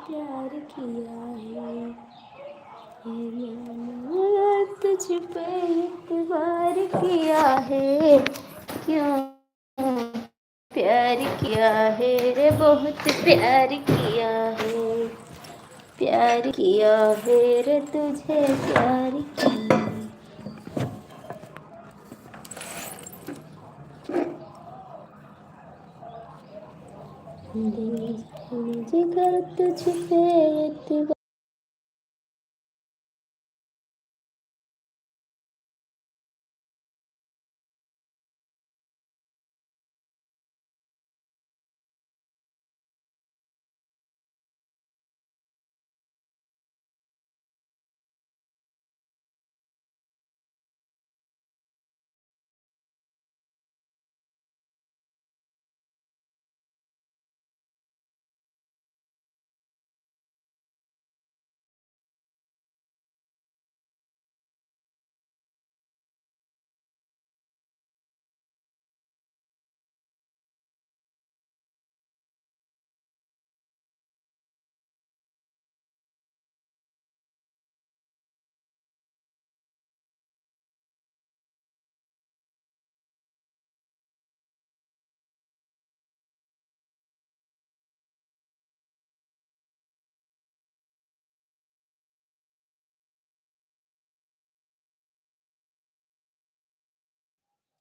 प्यार किया है, मैंने तुझ पे इतबार किया है, क्यों प्यार किया है रे, बहुत प्यार किया है, प्यार किया है रे, तुझे प्यार किया। जिगर तुझ पे इतबार।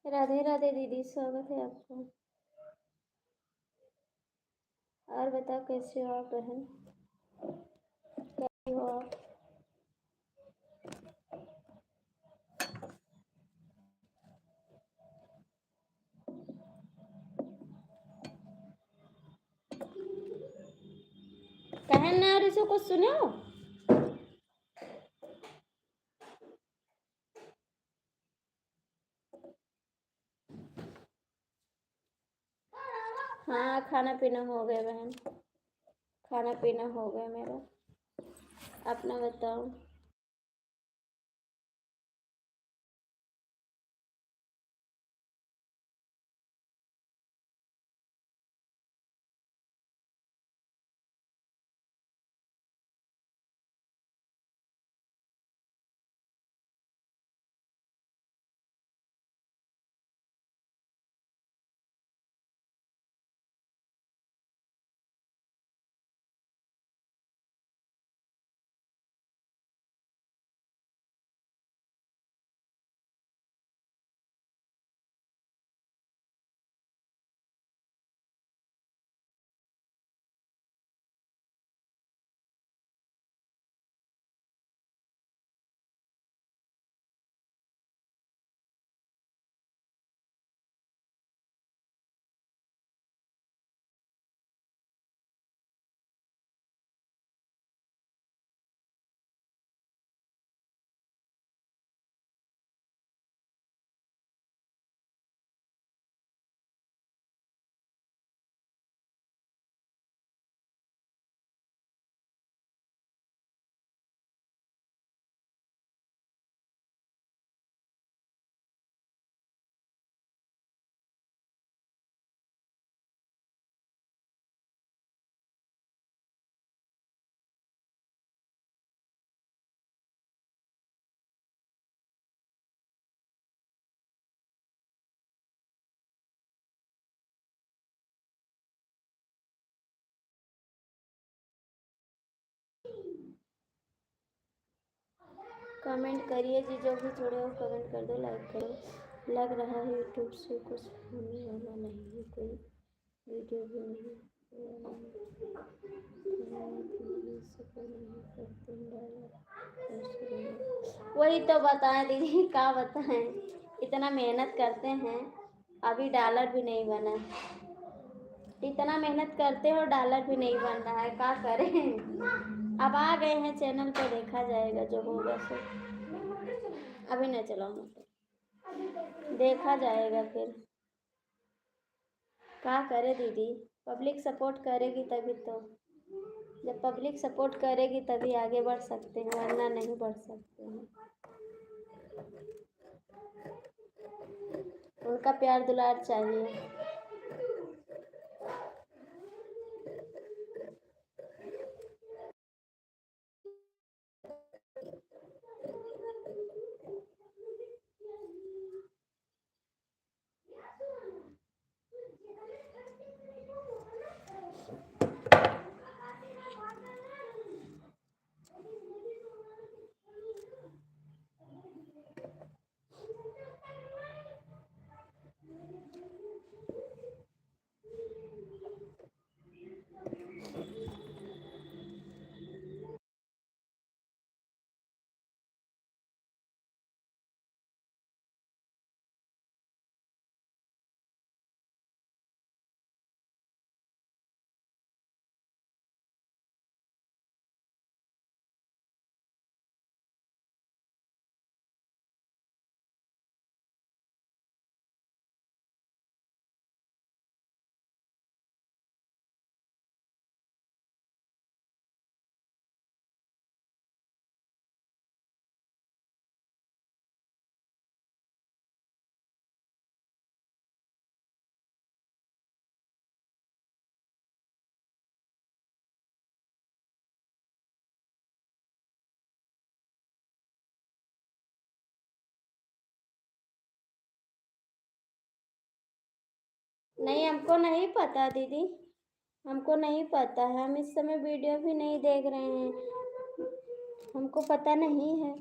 राधे राधे दीदी, स्वागत है आपका। और बताओ कैसे हो आप बहन, कैसे हो आप? कहन ना और इसको कुछ सुनो। हाँ खाना पीना हो गया बहन, खाना पीना हो गया मेरा, अपना बताओ। कमेंट करिए जी, जो भी जुड़े हो कमेंट कर दो, लाइक करो। लग रहा है यूट्यूब से कुछ होने वाला नहीं है, कोई वीडियो भी नहीं, वही तो बताएं दीदी, क्या बताएं, इतना मेहनत करते हैं, अभी डॉलर भी नहीं बना। इतना मेहनत करते हो, डॉलर भी नहीं बन रहा है, क्या करें। अब आ गए हैं चैनल पे, देखा जाएगा जो होगा सो। अभी नहीं चलाऊंगा तो देखा जाएगा फिर, क्या करे दीदी। पब्लिक सपोर्ट करेगी तभी तो, जब पब्लिक सपोर्ट करेगी तभी आगे बढ़ सकते हैं, वरना नहीं बढ़ सकते हैं। उनका प्यार दुलार चाहिए। नहीं, हमको नहीं पता दीदी, हमको नहीं पता है, हम इस समय वीडियो भी नहीं देख रहे हैं, हमको पता नहीं है।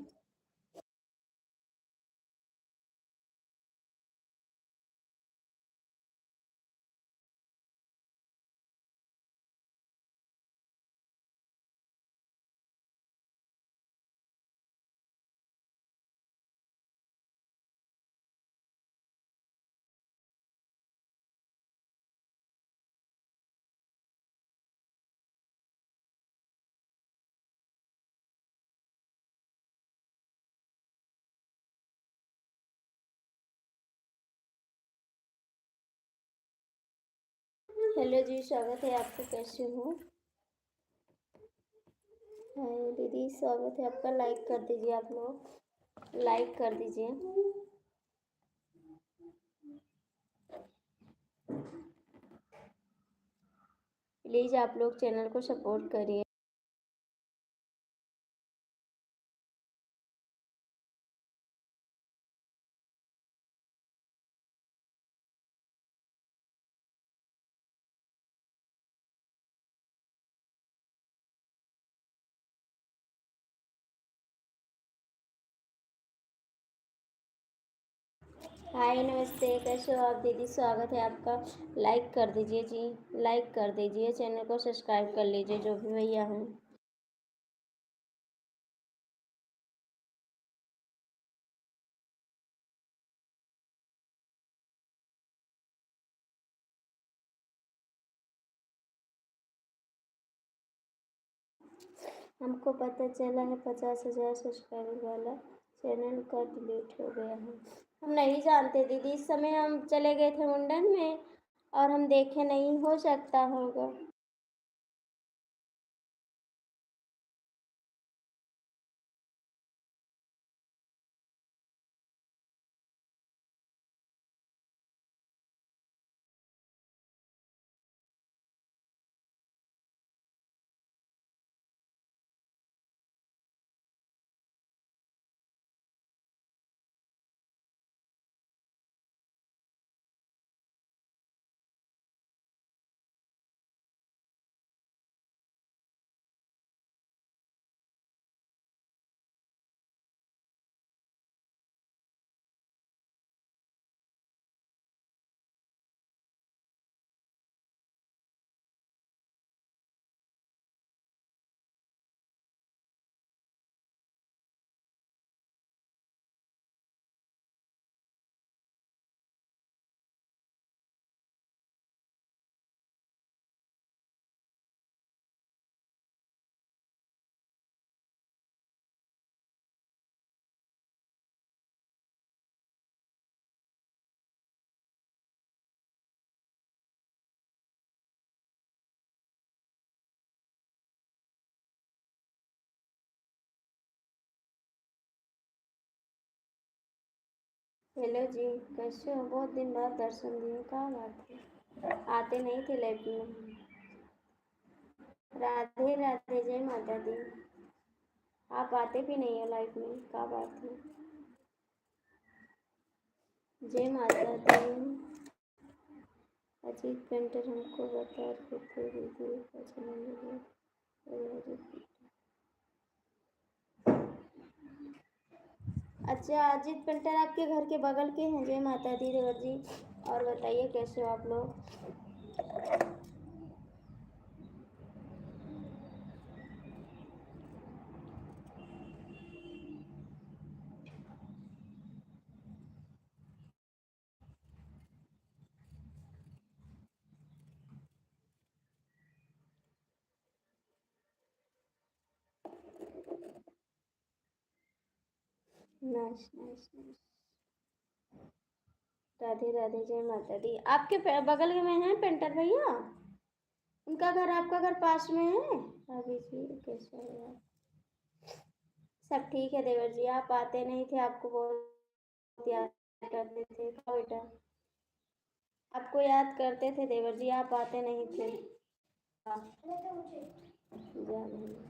हेलो जी, स्वागत है आपका, कैसे हो? हाय दीदी, स्वागत है आपका, लाइक कर दीजिए, आप लोग लाइक कर दीजिए। प्लीज़ आप लोग चैनल को सपोर्ट करिए। हाय नमस्ते, कैसे हो आप दीदी? स्वागत है आपका, लाइक कर दीजिए जी, लाइक कर दीजिए, चैनल को सब्सक्राइब कर लीजिए जो भी भैया हैं। हमको पता चला है 50,000 सब्सक्राइबर वाला चैनल का डिलीट हो गया है। हम नहीं जानते दीदी, इस समय हम चले गए थे मुंडन में और हम देखे नहीं, हो सकता होगा। हेलो जी, कैसे हो? बहुत दिन बाद दर्शन दिए, कहाँ बात है? आते नहीं थे लाइफ में। राधे राधे, जय माता दी। आप आते भी नहीं हो लाइफ में, क्या बात है? जय माता दी। अजीत पेंटर हमको बता रहे थे दीदी का जन्मदिन। अच्छा, अजीत पेंटर आपके घर के बगल के हैं? जय माता दी देवर जी। और बताइए कैसे हो आप लोग? Nice nice nice. Radhe Radhe, जय माता दी। आपके बगल में हैं पेंटर भैया? उनका घर आपका घर पास में है? अभी जी, कैसे है आप? सब ठीक है देवर जी, आप आते नहीं थे, आपको बहुत याद करते थे। क्या बेटा? आपको याद करते थे देवर जी, आप आते नहीं थे। हाँ, जा रही हूँ।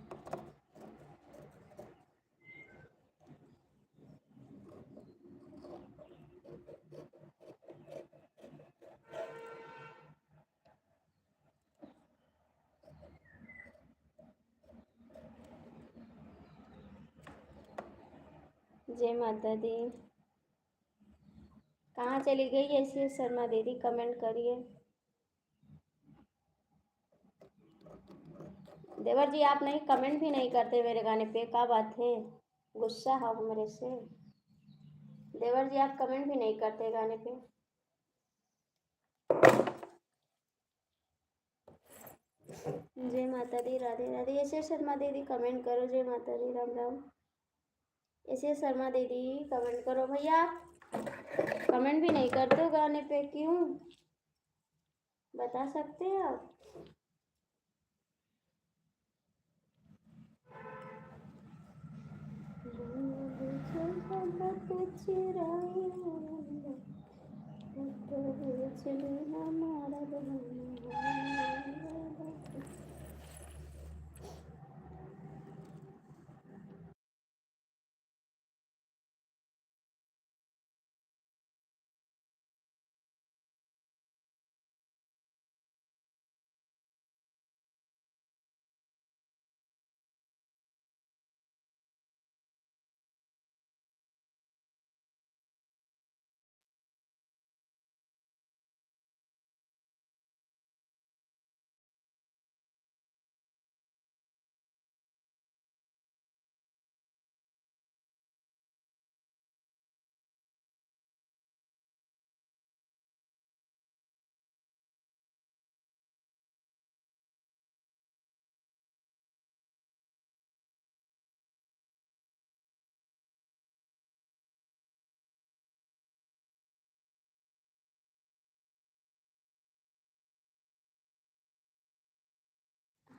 जय माता दी। कहाँ चली गई ऐसी शर्मा दीदी, कमेंट करिए। देवर जी आप नहीं कमेंट भी नहीं करते मेरे गाने पे, क्या बात है, गुस्सा हो मेरे से? देवर जी आप कमेंट भी नहीं करते गाने पे। जय माता दी, राधे राधे। ऐसे शर्मा दीदी कमेंट करो, जय माता दी, राम राम। ऐसे शर्मा दीदी कमेंट करो भैया, कमेंट भी नहीं करते हो गाने पे, क्यों बता सकते हैं आप?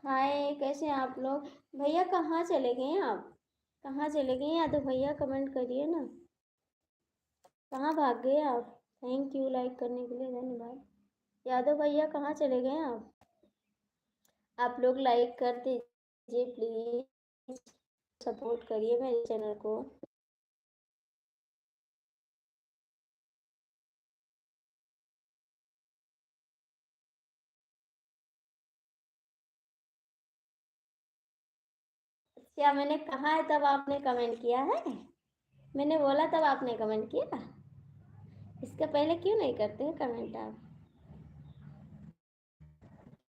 हाय, कैसे हैं आप लोग? भैया कहाँ चले गए हैं आप? कहाँ चले गए हैं? यादव भैया कमेंट करिए ना, कहाँ भाग गए आप? थैंक यू लाइक करने के लिए, धन्यवाद। यादव भैया कहाँ चले गए हैं आप लोग लाइक कर दीजिए प्लीज, सपोर्ट करिए मेरे चैनल को। क्या मैंने कहा है तब आपने कमेंट किया है? मैंने बोला तब आपने कमेंट किया? इसके पहले क्यों नहीं करते हैं कमेंट आप?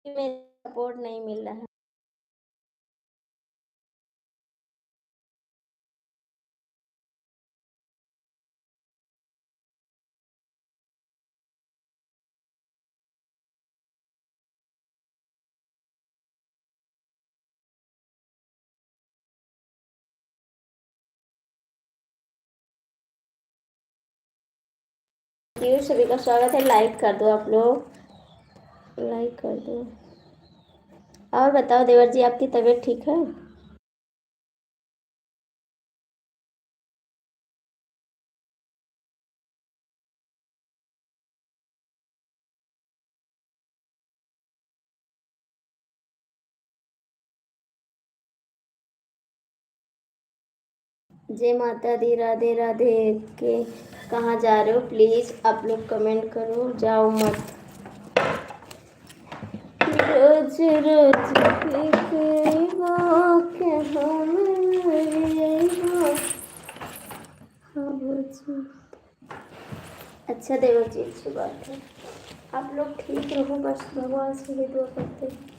मेरे सपोर्ट नहीं मिल रहा है। सभी का स्वागत है, लाइक कर दो आप लोग, लाइक कर दो। और बताओ देवर जी आपकी तबीयत ठीक है? जय माता दी, राधे राधे। के कहाँ जा रहे हो प्लीज़ आप लोग कमेंट करो, जाओ मत। रोज रोज अच्छा देवर जी, अच्छी बात है, आप लोग ठीक रहो, बस भगवान से भी दुआ करते हैं।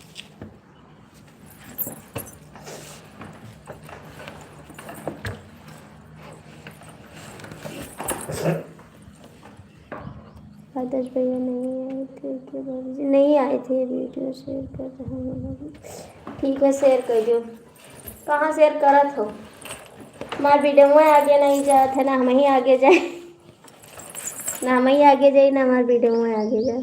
आदर्श भैया नहीं आए थे क्या? भाभी जी नहीं आए थे, वीडियो शेयर कर रहा हूँ। ठीक है शेयर कर दो। कहाँ शेयर करत हो? हमारे वीडियो में आगे नहीं जात है ना, हम ही आगे जाए, ना हम ही आगे जाए ना हमारे वीडियो में आगे जाए।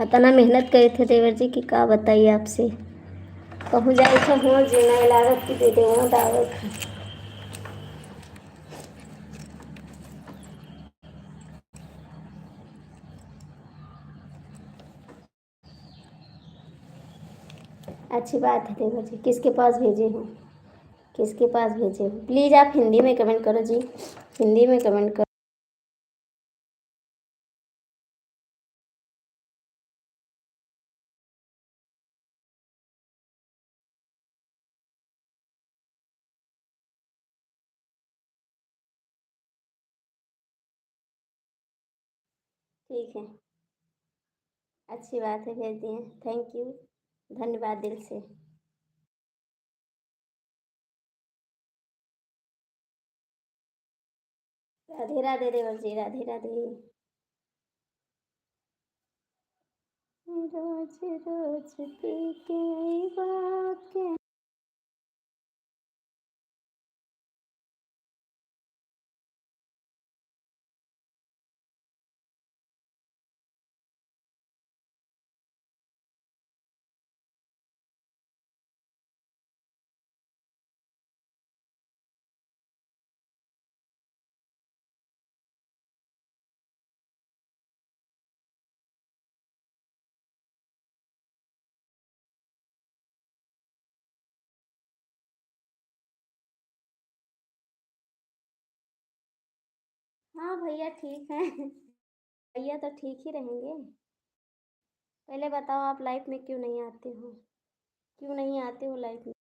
इतना मेहनत करे थे देवर जी की का बताइए आपसे, कहूँ जाए तो हो जीना लागत की वीडियो दावत है। अच्छी बात है देवर जी, किसके पास भेजे हूँ, किसके पास भेजे हूँ? प्लीज़ आप हिंदी में कमेंट करो जी, हिंदी में कमेंट करो। ठीक है, अच्छी बात है, भेज दिए। थैंक यू, धन्यवाद दिल से। राधे राधे देवर जी, राधे राधे। रोज रोज पी के बाके। हाँ भैया ठीक है। भैया तो ठीक ही रहेंगे। पहले बताओ, आप लाइफ में क्यों नहीं आते हो? क्यों नहीं आते हो लाइफ में?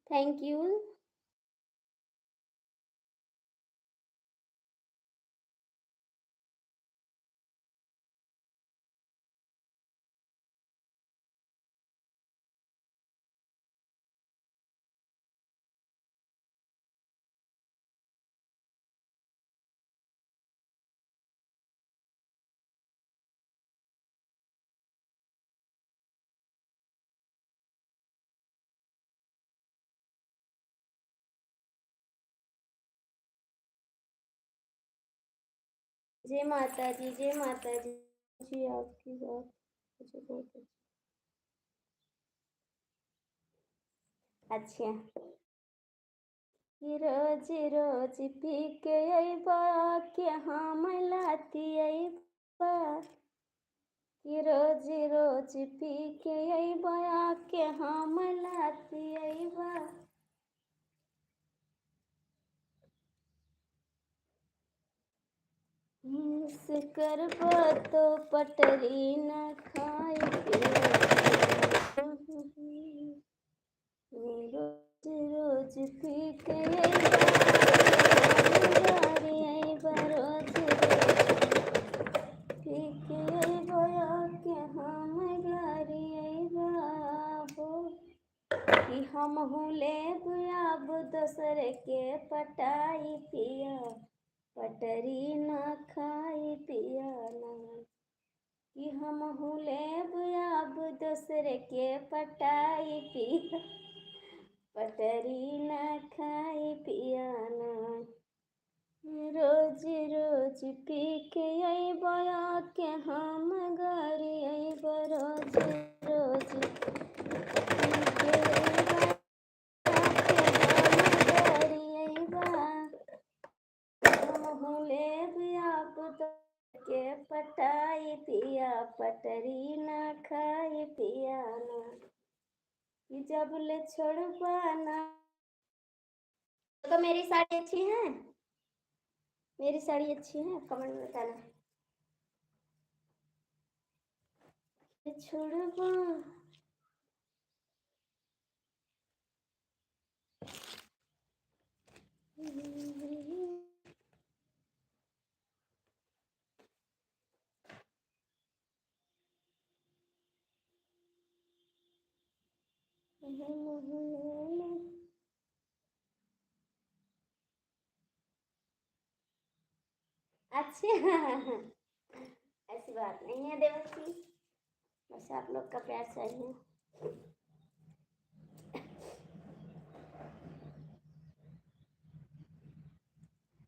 Thank you. जय माता जी, जय माता जी। जी आपकी बात मुझे बहुत अच्छा। कि रोज रोज पी के अइबा के हम लाती अइबा। कि रोज रोज पी के अइबा के हम लाती अइबा। मिस करबा तो पटरी न खाई रोज रोज पी के अइबा रोज पी के अइबा के हम गारी अइबा हो। कि हम लेब अब दोसर के पटाई पिया। पटरी न खाई पिया ना। कि हम लेब अब दोसर के पटाई पिया। पटरी न खाई पिया ना। रोज रोज पी के अइबा के हम गारी अइबा रोज रोज पी के अइबा के हम गारी अइबा। हम लेब अब के पटाई पिया। पटरी न खाई पिया ना। कि जब ले छोड़बा ना। तो मेरी साड़ी अच्छी है? मेरी साड़ी अच्छी है? कमेंट में बताना। छोड़बा। अच्छे। ऐसी बात नहीं है देवती, बस आप लोग का प्यार चाहिए।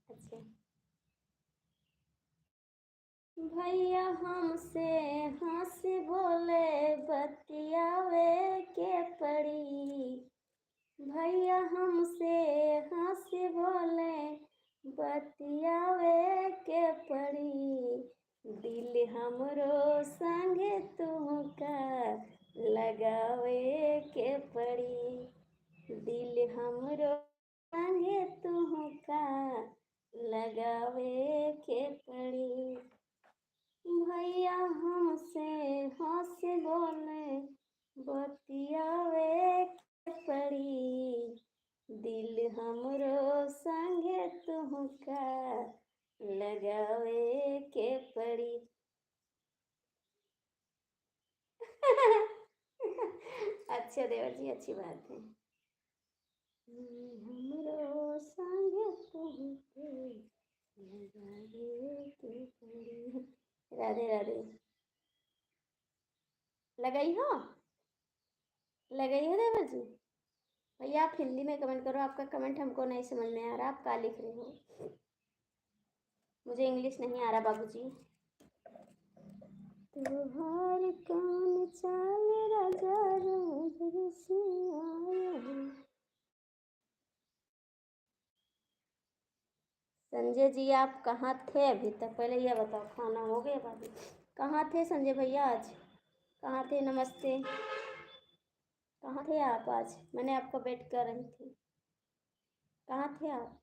अच्छा। भैया हमसे हंस बोले बतियावे के पड़ी। भैया हमसे हंस बोले बतियावे के पड़ी। दिल हमरो संग तुमका लगावे के पड़ी। दिल हमरो संग तुमका लगावे के पड़ी। भैया हमसे हंस बोले बतियावे के पड़ी। दिल हमरो संगे तुहका लगावे के पड़ी। अच्छा देवर जी, अच्छी बात है। हमरो संगे तुहके लगावे के पड़ी। राधे राधे। लगाई हो, लगाई हो देवर जी। भैया आप हिंदी में कमेंट करो, आपका कमेंट हमको नहीं समझ में आ रहा, आप क्या लिख रहे हो। मुझे इंग्लिश नहीं आ रहा बाबूजी। त्योहार कौन चाल राजा रोज रसिया। संजय जी आप कहाँ थे अभी तक, पहले यह बताओ, खाना हो गया बाबू। कहाँ थे संजय भैया आज, कहाँ थे? नमस्ते, कहाँ थे आप आज? मैंने आपका वेट कर रही थी, कहाँ थे आप?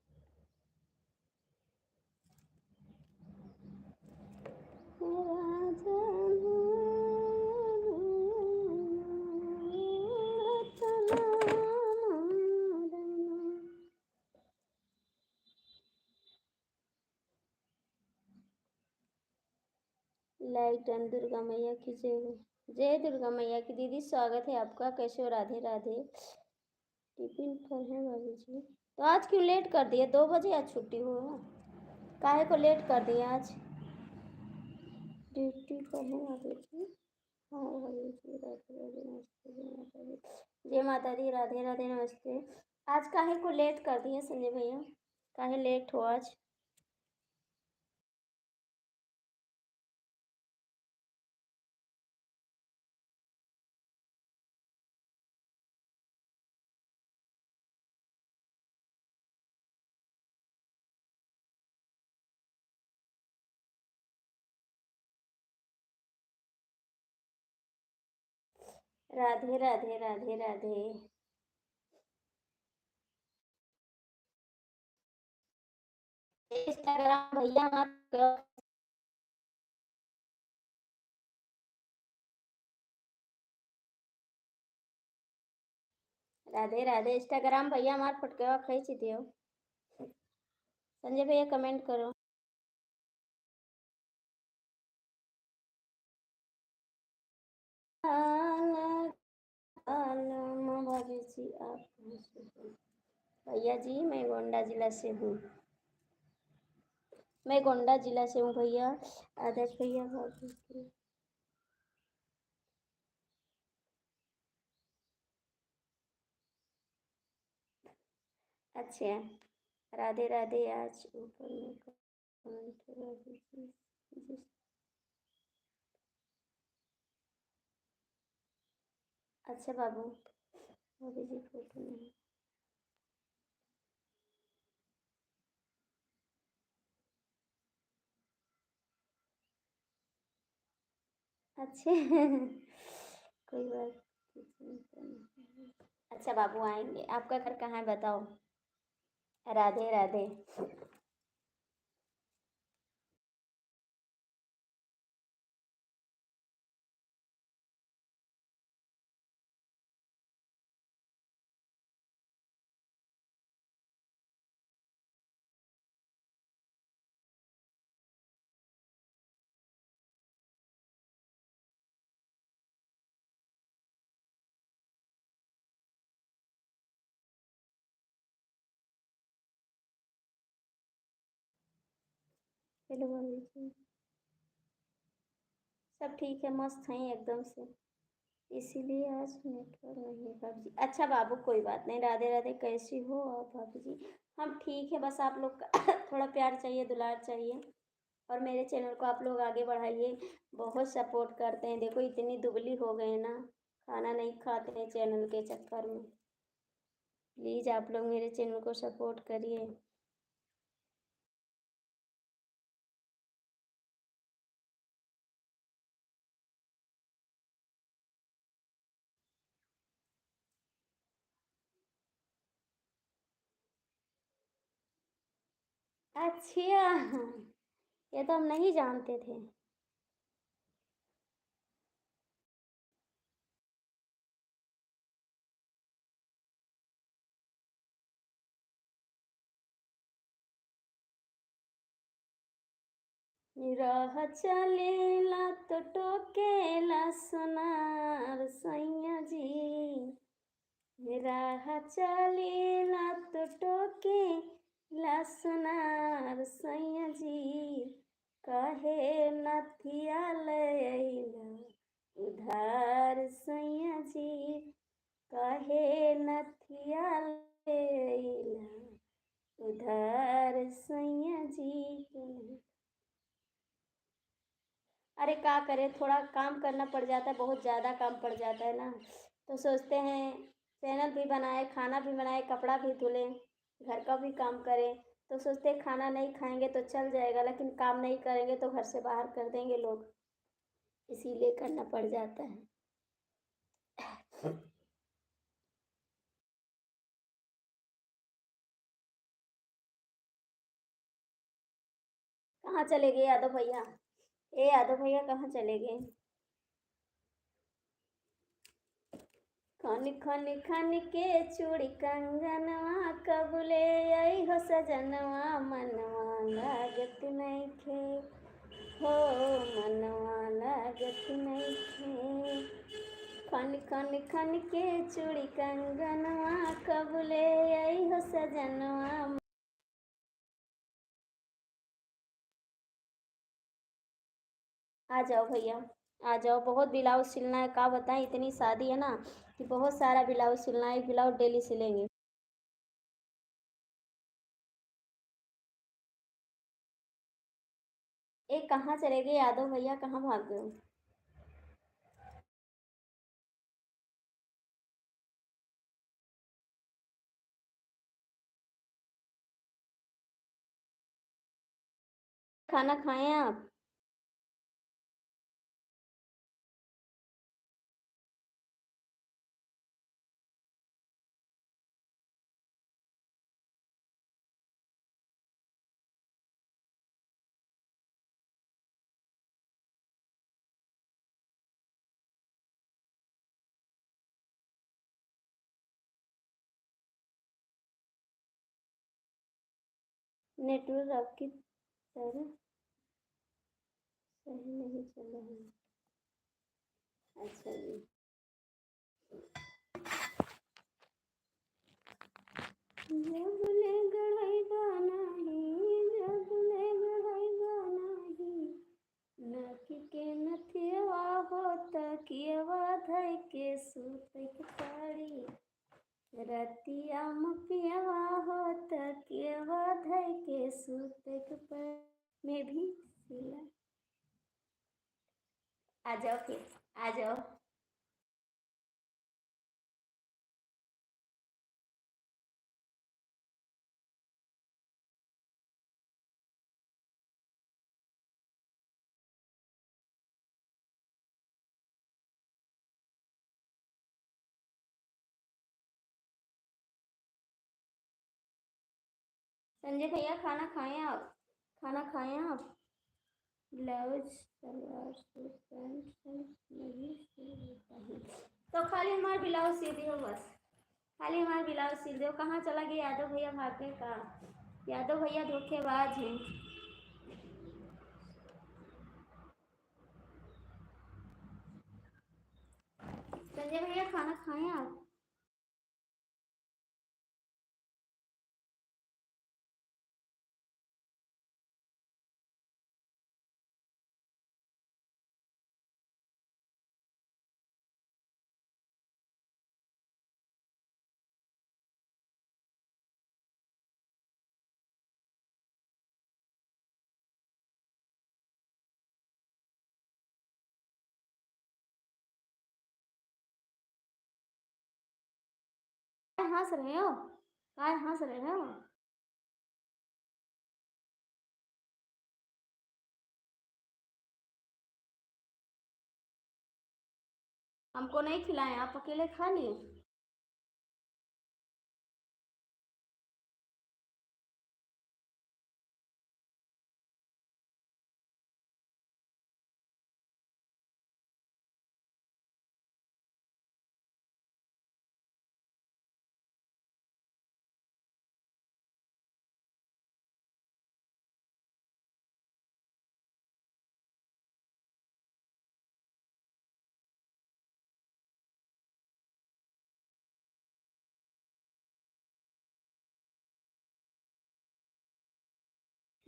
लाइट एंड दुर्गा मैया की जय हो। जय दुर्गा मैया की। दीदी स्वागत है आपका, कैसे हो? राधे राधे। टिफिन पर है बाबू जी। तो आज क्यों लेट कर दिए? 2 बजे आज छुट्टी हो, काहे को लेट कर दिए आज? ड्यूटी पर है बाबू जी। हाँ बाबू जी, राधे राधे, नमस्ते, जय माता दी। जय माता दी, राधे राधे, नमस्ते। आज काहे को लेट कर दिए संजय भैया, काहे लेट हो आज? राधे राधे, राधे राधे। इंस्टाग्राम भैया मत। राधे राधे। इंस्टाग्राम भैया मार फटकेवा खींच दियो। संजय भैया कमेंट करो। भाभी जी आप कहाँ से हो? भैया जी मैं गोंडा जिला से हूँ, मैं गोंडा जिला से हूँ भैया। आदर्श भैया भाभी जी। अच्छा, राधे राधे। आज ऊपर में कमेंट है भाभी जी। अच्छा बाबू, भाभी जी फोटो नहीं। अच्छे कोई बात नहीं। अच्छा बाबू आएंगे, आपका घर कहाँ है बताओ? राधे राधे। हेलो भाभी जी। सब ठीक है, मस्त हैं एकदम से, इसीलिए आज नेटवर्क नहीं है भाभी जी। अच्छा बाबू कोई बात नहीं। राधे राधे, कैसी हो आप भाभी जी? हम ठीक है, बस आप लोग का थोड़ा प्यार चाहिए, दुलार चाहिए, और मेरे चैनल को आप लोग आगे बढ़ाइए। बहुत सपोर्ट करते हैं, देखो इतनी दुबली हो गए ना, खाना नहीं खाते हैं चैनल के चक्कर में। प्लीज़ आप लोग मेरे चैनल को सपोर्ट करिए। अच्छा, ये तो हम नहीं जानते थे। राह चलेला तो टोकेला सोनार सैया जी। राह चलेला तो टोकेला सोनार सैया जी। कहे नथिया लैला उधार सैया जी। कहे नथिया लैला उधार सैया जी के नहीं। अरे क्या करें, थोड़ा काम करना पड़ जाता है, बहुत ज़्यादा काम पड़ जाता है ना, तो सोचते हैं चैनल भी बनाए, खाना भी बनाए, कपड़ा भी धुलें, घर का भी काम करें। तो सोचते हैं खाना नहीं खाएंगे तो चल जाएगा, लेकिन काम नहीं करेंगे तो घर से बाहर कर देंगे लोग, इसीलिए करना पड़ जाता है। कहाँ चले गए यादव भैया? ए यादव भैया कहाँ चले गए? खन खन खन के चूड़ी कंगनवा कबले आई हो सजनवा मनवा लागत नइखे हो मनवा लागत नइखे। खन खन खन के चूड़ी कंगनवा कबले आई हो सजनवा। आ जाओ भैया, आ जाओ, बहुत ब्लाउज सिलना है, का बताएं, इतनी शादी है ना कि बहुत सारा ब्लाउज सिलना है, एक ब्लाउज डेली सिलेंगे। ए कहाँ चले गए यादव भैया, कहाँ भाग गए? खाना खाएं आप? नेटवर्क आपकी तरह सही नहीं चल रहा है। अच्छा जी। जब ले गढ़ई नाही, जब ले गढ़ई नाही, नकी के नथिया होत कियवा धई के सूत के साड़ी। रतिया मपियवा होत कियवा धई के सूत के पड़ी। मैं भी सिला। आ जाओ फिर, आ जाओ। संजय भैया खाना खाएं आप? खाना खाएं आप? Blouse salwar suit pant shirt नहीं सिलता हूँ। तो खाली हमारा ब्लाउज सी दियो बस, खाली हमारा ब्लाउज सिल दो। कहाँ चला गया यादव भैया, भागने का? यादव भैया धोखेबाज हैं। संजय भैया खाना खाएं आप? काय हंस रहे हो? काय हंस रहे हो? हमको नहीं खिलाएं, आप अकेले खा लिए।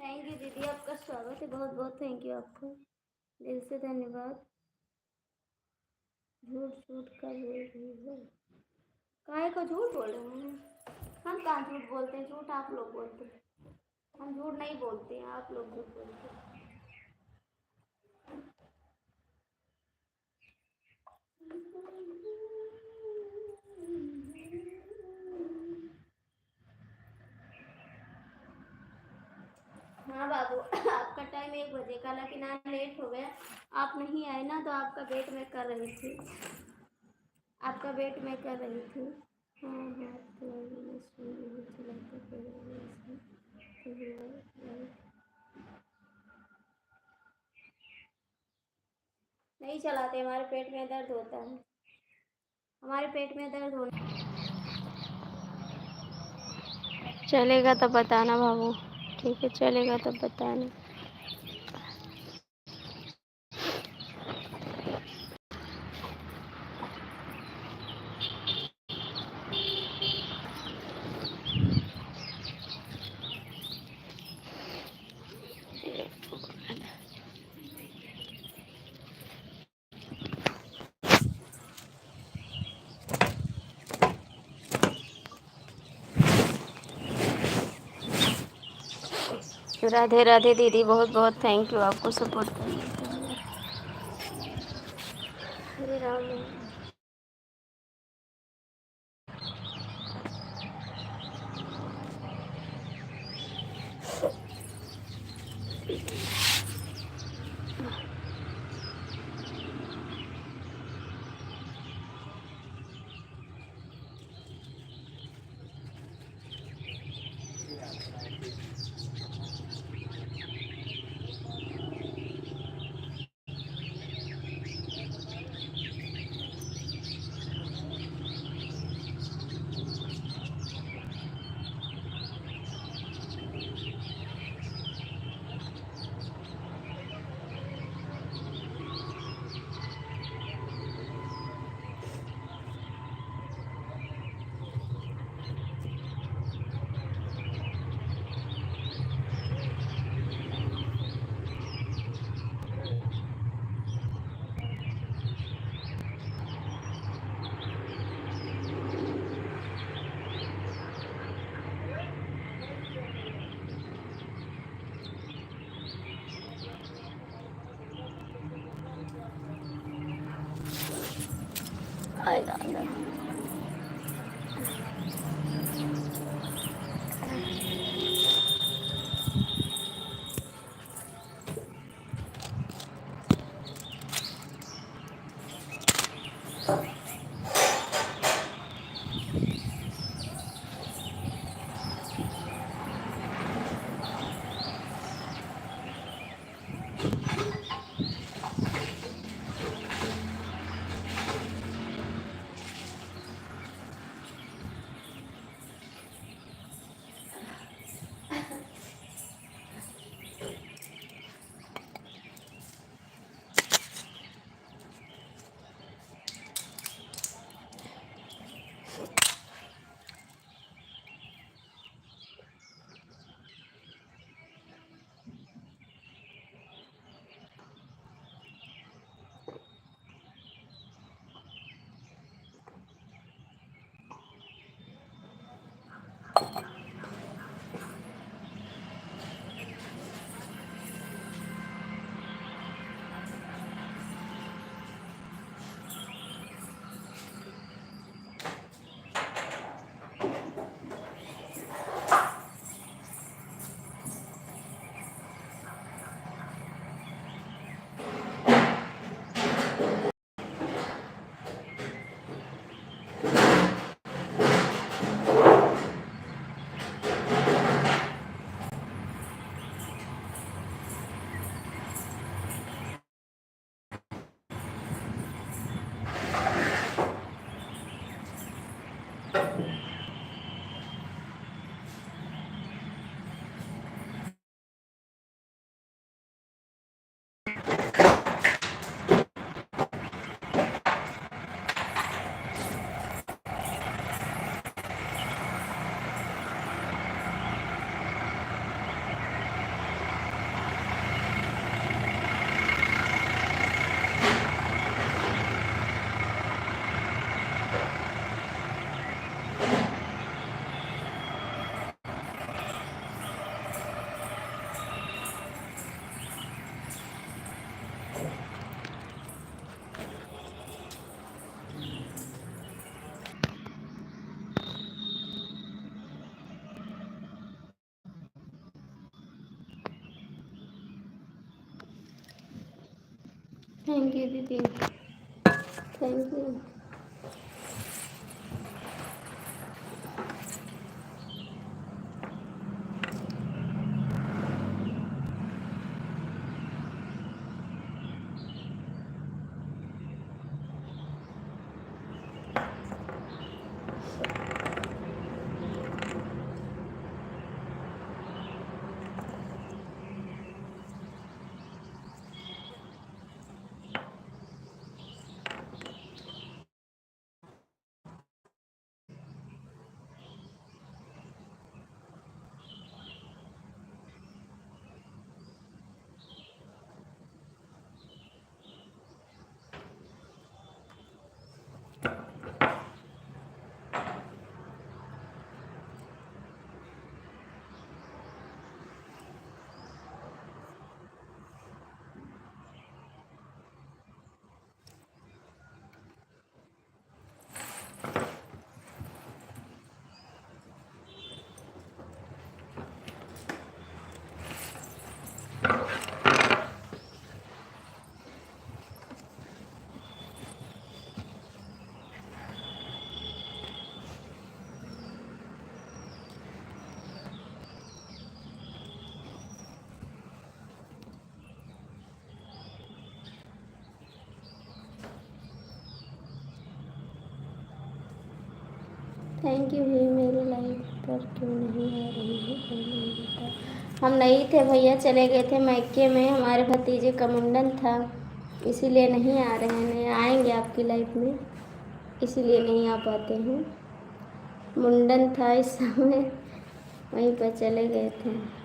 थैंक यू दीदी, आपका स्वागत है, बहुत बहुत थैंक यू आपको, दिल से धन्यवाद। झूठ झूठ का बोल रही हो, काहे को झूठ बोल रहे हैं? हम कहाँ झूठ बोलते हैं, झूठ आप लोग बोलते हैं, हम झूठ नहीं बोलते हैं, आप लोग झूठ बोलते हैं। हाँ बाबू, आपका टाइम 1 बजे का, लेकिन आज लेट हो गया, आप नहीं आए ना, तो आपका वेट मैं कर रही थी, आपका वेट मैं कर रही थी। हाँ हाँ, तो मैं सुन रही थी, लगता है नहीं चलाते, हमारे पेट में दर्द होता है, हमारे पेट में दर्द होने। चलेगा तब बताना बाबू, ठीक है, चलेगा तब बताना। राधे राधे दीदी, बहुत बहुत थैंक यू आपको सपोर्ट करने के लिए। हरे राम। आएगा अंदर। थैंक यू दीदी, थैंक यू। थैंक यू भैया। मेरे लाइव पर क्यों नहीं आ रही है पहले ये बताओ। हम नहीं थे भैया, चले गए थे मैके में, हमारे भतीजे का मुंडन था, इसीलिए नहीं आ रहे हैं। नहीं आएंगे आपकी लाइफ में, इसीलिए नहीं आ पाते हैं। मुंडन था इस समय, वहीं पर चले गए थे।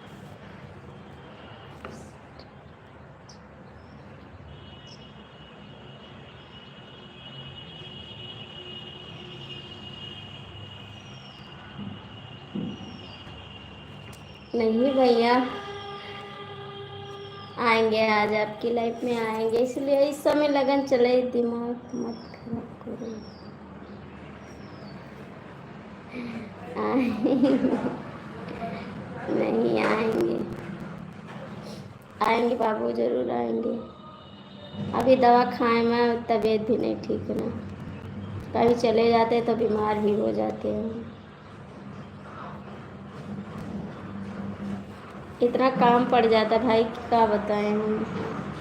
नहीं भैया, आएंगे, आज आपकी लाइफ में आएंगे, इसलिए इस समय लगन चले, दिमाग मत खराब करो। नहीं आएंगे, आएंगे बाबू, ज़रूर आएंगे। अभी दवा खाए में तबीयत भी नहीं ठीक है ना, कभी चले जाते तो बीमार भी हो जाते हैं। इतना काम पड़ जाता भाई, क्या बताएं, हम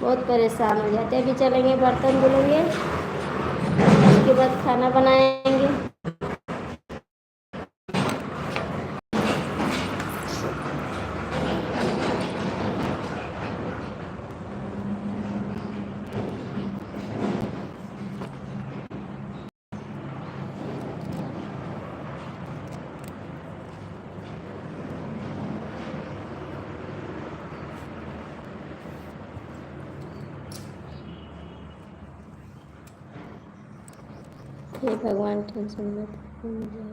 बहुत परेशान हो जाते हैं। अभी चलेंगे, बर्तन धुलेंगे, उसके बाद खाना बनाएंगे। हे भगवान, टेंशन मत हो जाए।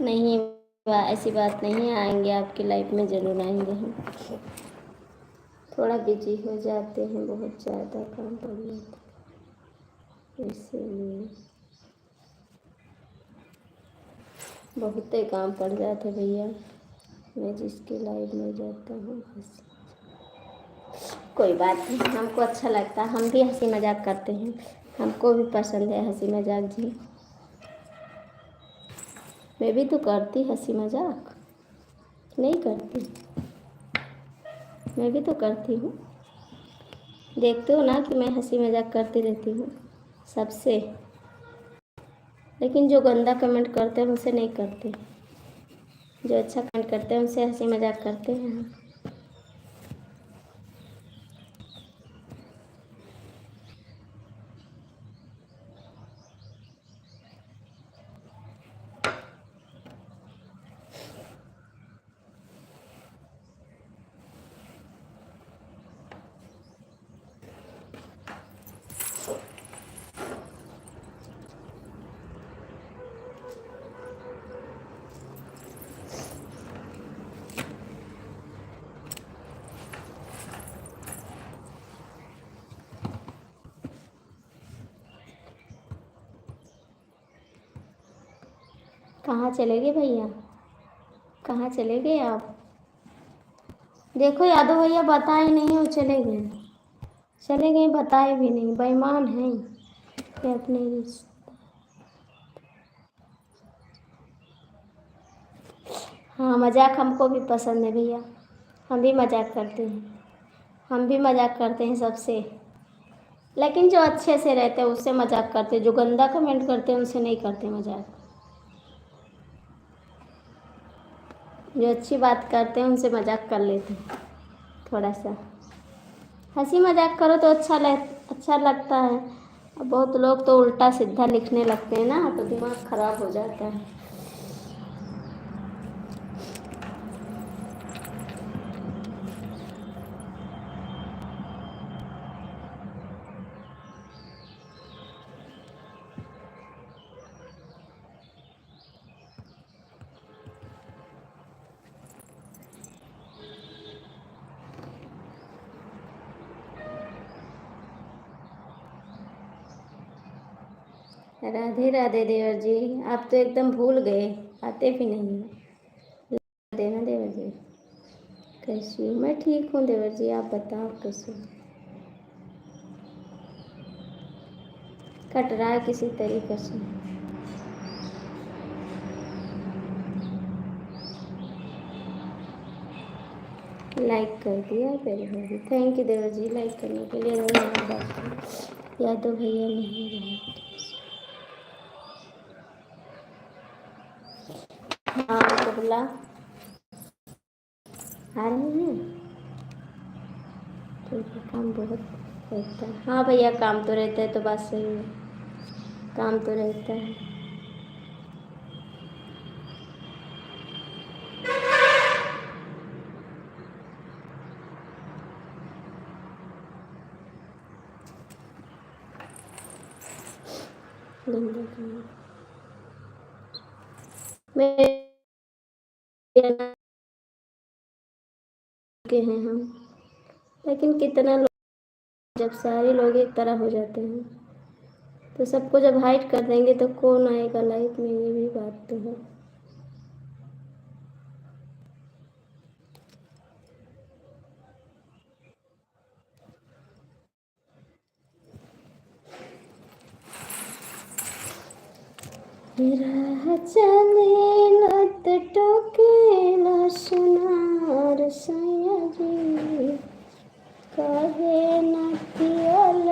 नहीं, ऐसी बात नहीं है, आएंगे आपकी लाइफ में, ज़रूर आएंगे हम। थोड़ा बिजी हो जाते हैं, बहुत ज़्यादा काम पड़ जाता है, इसीलिए बहुत ही काम पड़ जाते भैया। मैं जिसकी लाइफ में जाता हूँ, कोई बात नहीं, हमको अच्छा लगता है, हम भी हंसी मजाक करते हैं, हमको भी पसंद है हंसी मजाक जी। मैं भी तो करती हंसी मजाक, नहीं करती? मैं भी तो करती हूँ, देखते हो ना कि मैं हंसी मजाक करती रहती हूँ सबसे। लेकिन जो गंदा कमेंट करते हैं उनसे नहीं करते, जो अच्छा कमेंट करते हैं उनसे हंसी मजाक करते हैं। कहाँ चले गए भैया, कहाँ चले गए आप? देखो यादव भैया बताए नहीं, वो चले गए, चले गए, बताए भी नहीं, बेईमान हैं ये अपने हाँ, मजाक हमको भी पसंद है भैया, हम भी मजाक करते हैं, हम भी मजाक करते हैं सबसे, लेकिन जो अच्छे से रहते हैं उससे मजाक करते हैं, जो गंदा कमेंट करते हैं उनसे नहीं करते मजाक। जो अच्छी बात करते हैं उनसे मजाक कर लेते हैं थोड़ा सा। हंसी मजाक करो तो अच्छा लगता है। अब बहुत लोग तो उल्टा सीधा लिखने लगते हैं ना, तो दिमाग खराब हो जाता है। राधे राधे देवर जी, आप तो एकदम भूल गए, आते भी नहीं हैं। देना देवर जी, कैसी हूँ मैं? ठीक हूँ देवर जी, आप बताओ कैसे हो? कट रहा है किसी तरीके से। लाइक कर दिया मेरे भाई, थैंक यू देवर जी लाइक करने के लिए। धन्यवाद। यादव भैया नहीं रहे। हाँ बोला, आ रहे हैं। ठीक है, काम बहुत रहता है। हाँ भैया, काम तो रहता है, तो बात सही है, काम तो रहता है। गंदा काम मेरे के हैं हम, लेकिन कितना लोग, जब सारे लोग एक तरह हो जाते हैं तो सबको जब हाइड कर देंगे तो कौन आएगा लाइफ में, ये भी बात तो है। राह चले लत टोकेला सुनार सैया जी, कहे न पियल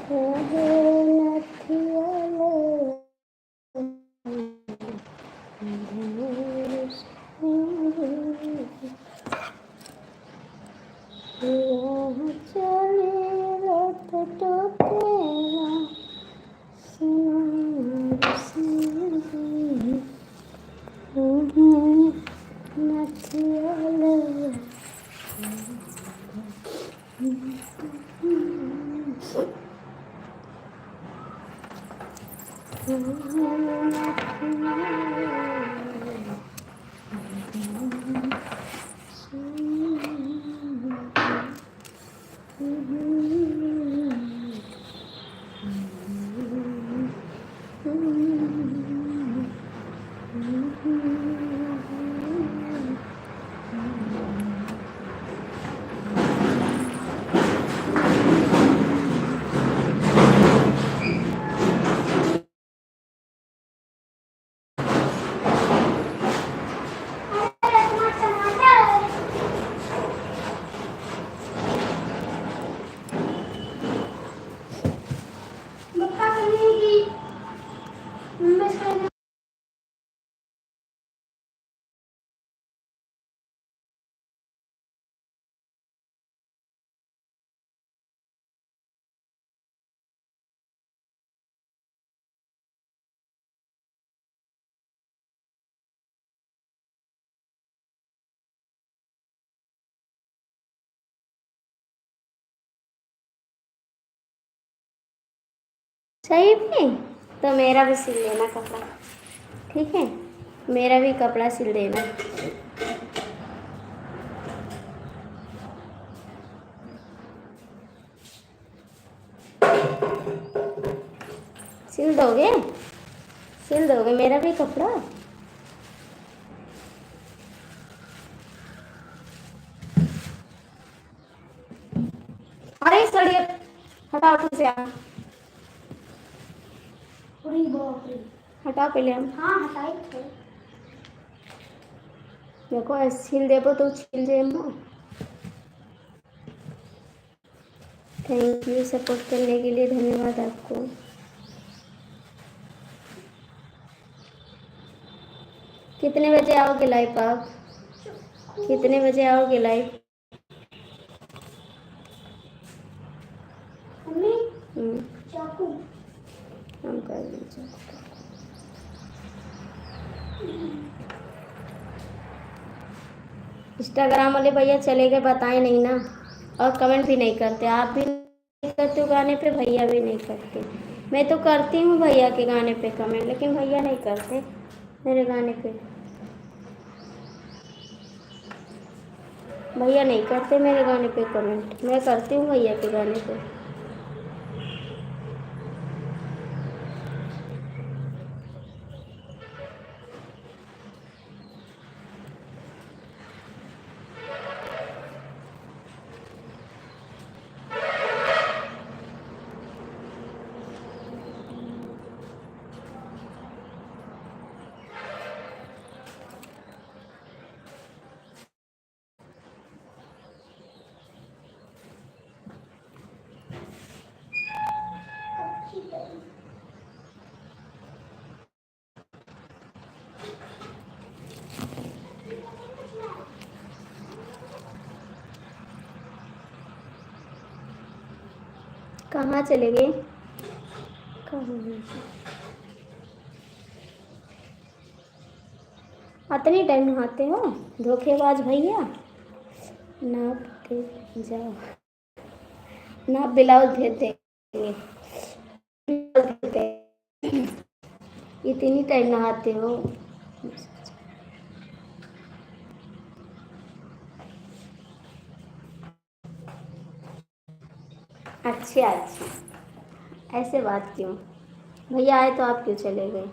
कहे न पियल राह चले लत टोकेला सुनार सैया जी, सही में तो मेरा भी सिल लेना कपड़ा, ठीक है? मेरा भी कपड़ा सिल देना। सिल दोगे? सिल दोगे मेरा भी कपड़ा? अरे सड़िए हटाओ ठीक से। हटाओ पहले हम। हाँ हटाई थे। देखो सिल देबो तो छिल जेबो। थैंक यू, सपोर्ट करने के लिए धन्यवाद आपको। कितने बजे आओगे लाइव आप? कितने बजे आओगे लाइव? चाकू हम कर दीजिए। इंस्टाग्राम वाले भैया चले गए, बताए नहीं ना, और कमेंट भी नहीं करते। आप भी नहीं करते हो गाने पे, भैया भी नहीं करते। मैं तो करती हूँ भैया के गाने पे कमेंट, लेकिन भैया नहीं करते मेरे गाने पे। भैया नहीं करते मेरे गाने पे कमेंट, मैं करती हूँ भैया के गाने पे। कहाँ चले गए? इतनी टाइम नहाते हो धोखेबाज भैया। नाप दे जाओ, नाप ब्लाउज भेज देंगे। इतनी टाइम नहाते हो? अच्छा अच्छा, ऐसे बात क्यों? भैया आए तो आप क्यों चले गए?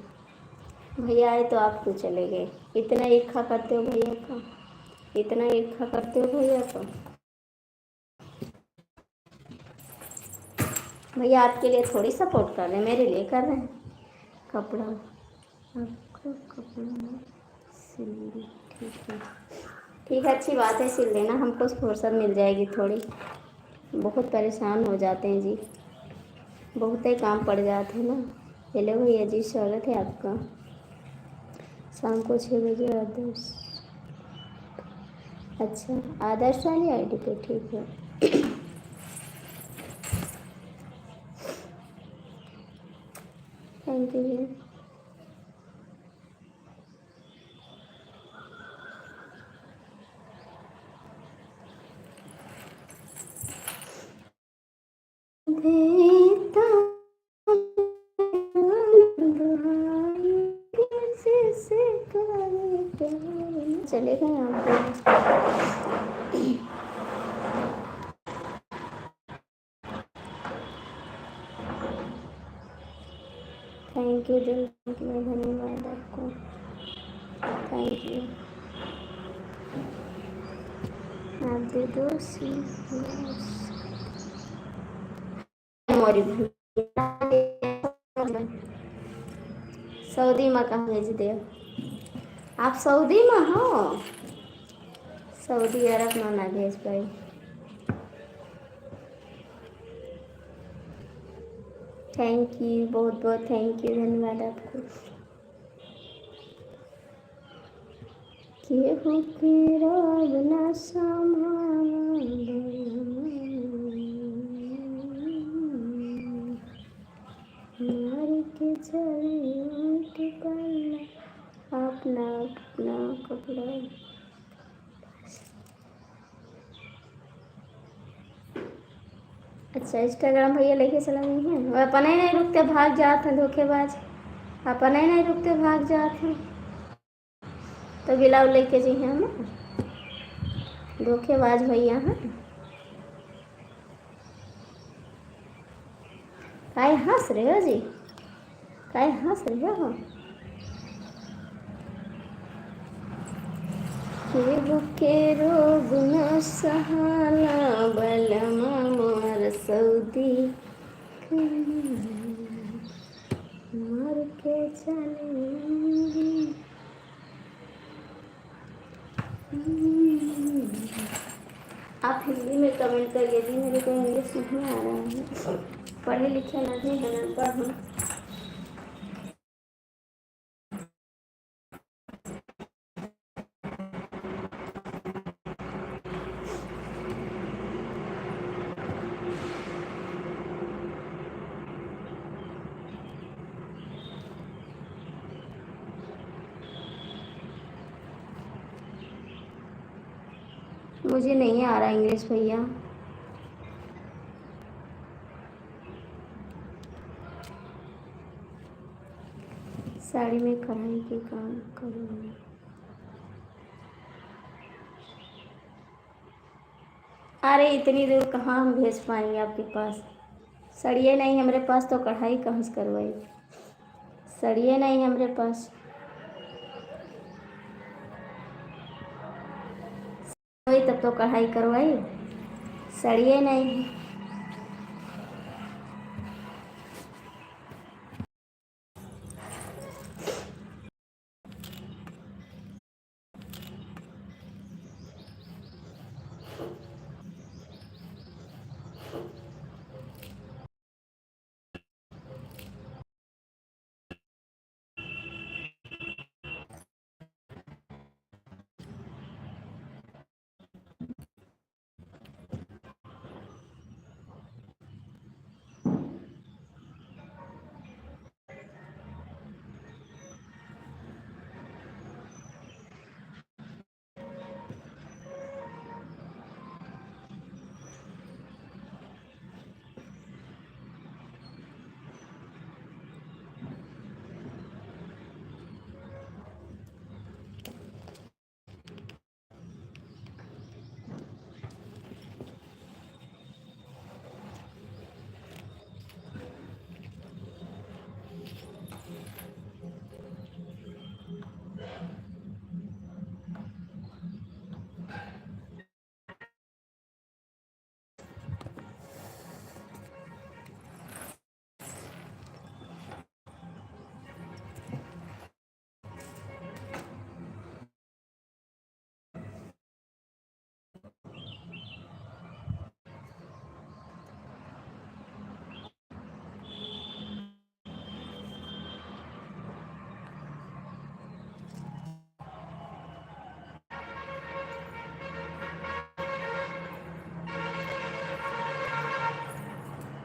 भैया आए तो आप क्यों चले गए? इतना ईर्ष्या करते हो भैया का? इतना ईर्ष्या करते हो भैया का? भैया आपके लिए थोड़ी सपोर्ट कर रहे हैं, मेरे लिए कर रहे हैं। कपड़ा आपको कपड़ा सिल दे, ठीक है ठीक है, अच्छी बात है, सिल देना, हमको फुर्सत मिल जाएगी थोड़ी। बहुत परेशान हो जाते हैं जी, बहुत ही काम पड़ जाते हैं ना। हेलो भैया जी, स्वागत है आपका। शाम को 6 बजे आदर्श। अच्छा, आदर्श वाली आईडी पे, ठीक है। थैंक यू जी। देता चले गए आप? थैंक यू दिल, धन्यवाद आपको, थैंक यू। आप दे दो सऊदी में कहाँ भेज दे? आप सऊदी में हो? सऊदी अरब में ना भेज पाई। थैंक यू, बहुत बहुत थैंक यू, धन्यवाद आपको। केहू के रब ना मार के चले अपना अपना कपड़ा। अच्छा, इंस्टाग्राम भैया लेके चला गई हैं? वो अपने ही नहीं रुकते, भाग जाते हैं धोखेबाज, अपने ही नहीं रुकते, भाग जाते हैं। तो बिलाव लेके जी हैं ना, धोखेबाज भैया हैं। काहे हंस रहे हो जी? काहे हंस रहे हो? केहू के रोग न सहाला बलमा मार सऊदी मार के चले। आप हिंदी में कमेंट करिए जी, मेरे को इंग्लिश नहीं आ रहा है, पढ़े लिखे नहीं है, अनपढ़ हूँ। मुझे नहीं आ रहा इंग्लिश भैया। साड़ी में कढ़ाई के काम करूँगी। अरे इतनी दूर कहाँ हम भेज पाएंगे आपके पास, सड़िए नहीं हमारे पास तो कढ़ाई कहाँ से करवाई, सड़िए नहीं हमारे पास, वही तब तो कढ़ाई करवाई, सड़िए नहीं।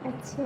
अच्छा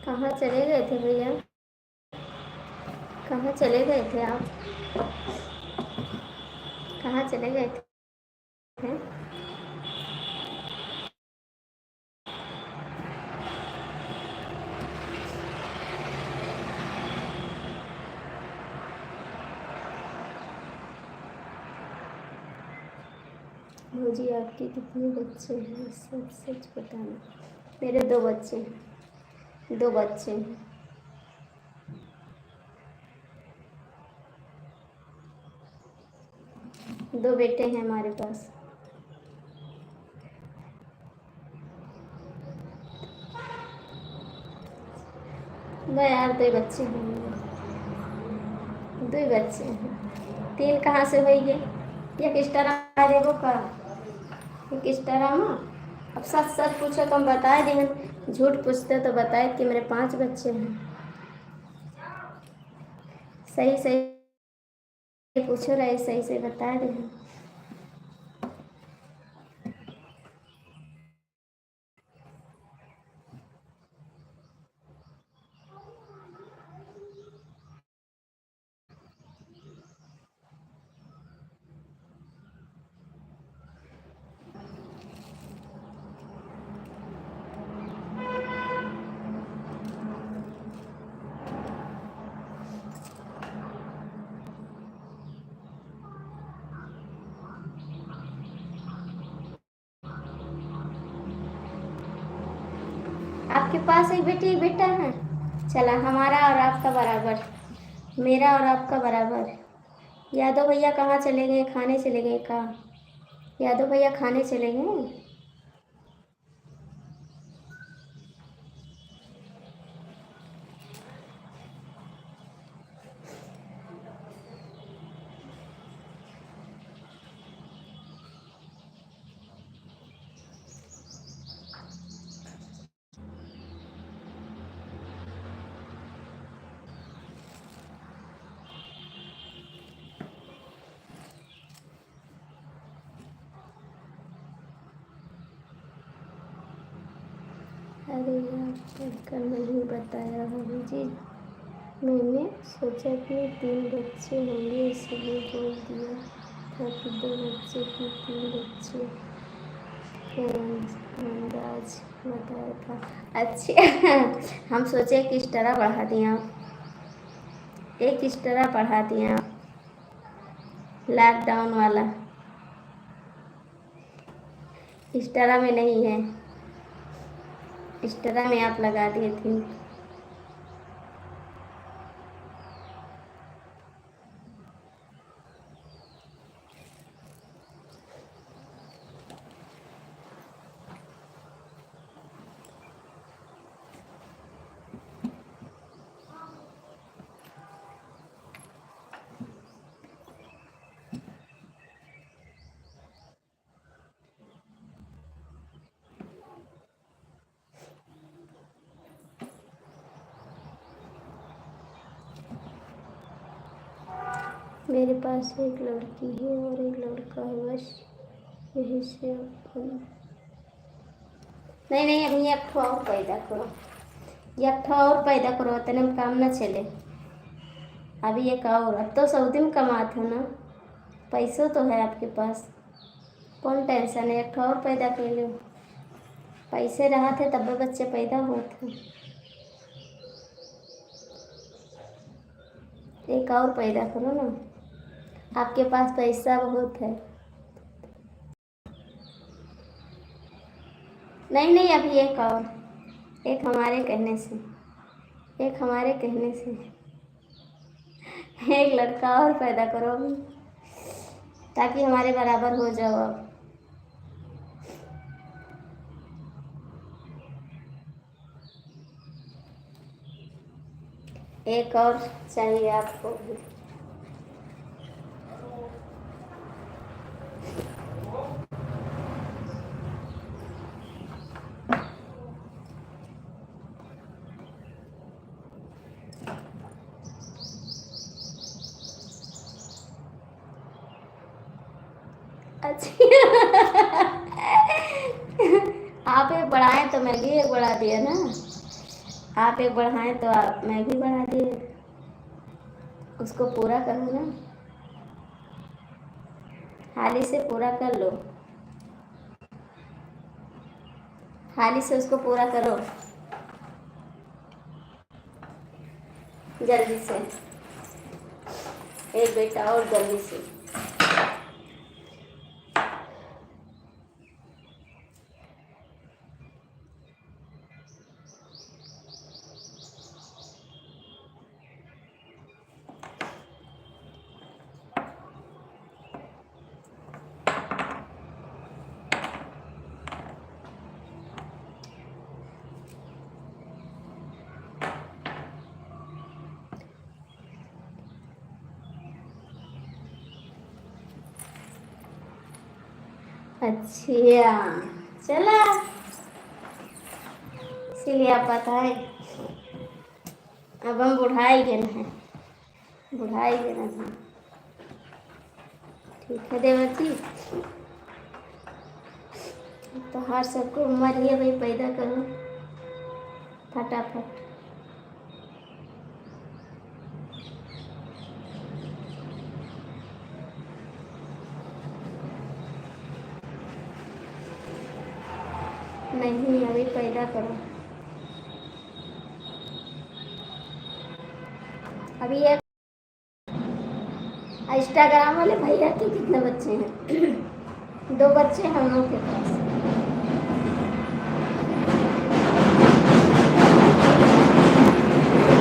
कहाँ चले गए थे भैया? कहाँ चले गए थे आप? कहाँ चले गए थे? भौजी आपके कितने बच्चे हैं? सच सच बताना। मेरे 2 बच्चे हैं। 2 बच्चे हैं। 2 बेटे हैं हमारे पास। मैं यार 2 बच्चे हैं मेरे। 2 ही बच्चे हैं। 3 कहाँ से होई गए? एक एक्स्ट्रा देखो का। एक एक्स्ट्रा माँ। अब सच सच पूछो तो हम बता दें। झूठ पूछते तो बताए कि मेरे 5 बच्चे हैं। सही सही पूछो रहे, सही से बता दें। आपके पास एक बेटी एक बेटा है। चला हमारा और आपका बराबर, मेरा और आपका बराबर। यादव भैया कहाँ चले गए? खाने चले गए का? यादव भैया खाने चले गए। अरे यार पढ़कर नहीं बताया भाभी जी। मैंने सोचा कि 3 बच्चे होंगे इसलिए बोल दिया था कि 2 बच्चे की 3 बच्चे फिर अंदाज बताया था। अच्छा हम सोचे कि इस तरह बढ़ा दिया आप। एक इस तरह पढ़ा दिया आप। लॉकडाउन वाला इस तरह में नहीं है। इस तरह में आप लगा दिए थे। मेरे पास एक लड़की है और एक लड़का है, बस यही से नहीं नहीं अभी एक ठो और पैदा करो। एक ठो और पैदा करो, इतने में काम ना चले। अभी एक और, अब तो सऊदी में कमाते हो ना, पैसों तो है आपके पास, कौन टेंशन है। एक ठो और पैदा कर लो। पैसे रहा थे तब भी बच्चे पैदा होते। एक और पैदा करो ना, आपके पास पैसा बहुत है। नहीं नहीं अभी एक और, एक हमारे कहने से, एक हमारे कहने से एक लड़का और पैदा करो अभी, ताकि हमारे बराबर हो जाओ आप। एक और चाहिए आपको भी। अच्छा आप एक बढ़ाएं तो मैं भी एक बढ़ा दिया ना। आप एक बढ़ाएं तो आप मैं भी बढ़ा दिए, उसको पूरा करो ना, हाली से पूरा कर लो, हाली से उसको पूरा करो जल्दी से। एक बेटा और जल्दी से। अच्छा चला, इसीलिए आप बताएं। अब हम बुढ़ाई गए हैं, बुढ़ाई गए हैं। ठीक है देवती, तो हर सबको उम्र ही है भाई, पैदा करो फटाफट। नहीं अभी पैदा करो। अभी एक इंस्टाग्राम वाले भैया के कितने बच्चे हैं? 2 बच्चे हैं हम लोग के पास।